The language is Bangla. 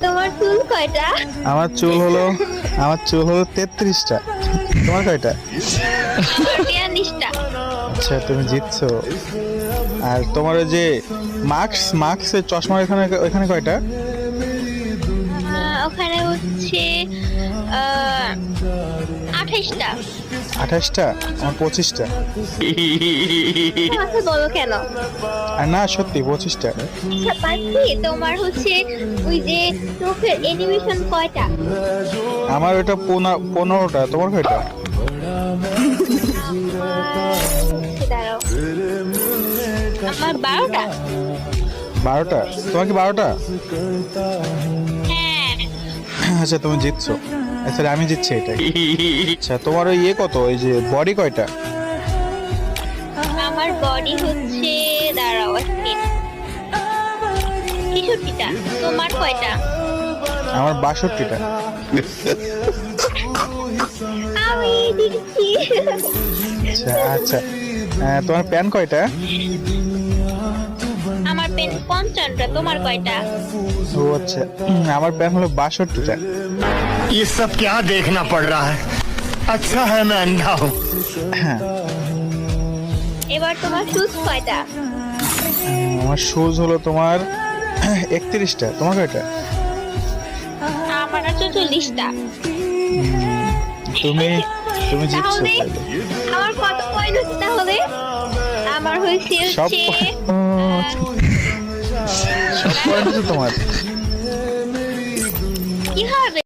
তোমার চুল কয়টা? আমার চুল হলো 33টা। তোমার কয়টা? আমার 42টা। আচ্ছা, তুমি জিতছো। আর তোমার ওই যে মার্কসের চশমার ওখানে কয়টা? ওখানে হচ্ছে 28টা। 28টা? আমার 25টা। আচ্ছা বলো কেন? আর না, সত্যি 25টা। আচ্ছা পাখি, তোমার হচ্ছে ওই যে চোখের অ্যানিমেশন কয়টা? আমার ওটা 15টা। তোমার কয়টা? দাঁড়াও, আমার 12টা। 12টা? তোমার কি 12টা? হ্যাঁ। আচ্ছা, তুমি জিতছো। আসলে আমি জিতছি এটাই। আচ্ছা, তোমার ওই কত, ওই যে বডি কয়টা? আমার বডি হচ্ছে, দাঁড়াও এক মিনিট, 63টা। তোমার কয়টা? আমার 62টা। আমি দিচ্ছি। আচ্ছা আচ্ছা, তোমার প্যান কয়টা? আমার পেন 55টা। তোমার কয়টা? ও আচ্ছা, আমার প্যান হলো 62টা। ये सब क्या देखना पड़ रहा है। अच्छा है मैं अंधा हूँ। হ্যাঁ, এবার তোমার শুজ কয়টা? আমার শুজ হলো তোমার 31টা। তোমার কয়টা? আমার 44টা। তুমি জিতছো তাহলে তাইলে। আমার কত পয়েন্ট হচ্ছে তাহলে? আমার হয়েছে সব হচ্ছে সব পয়েন্ট তোমার। কি হবে?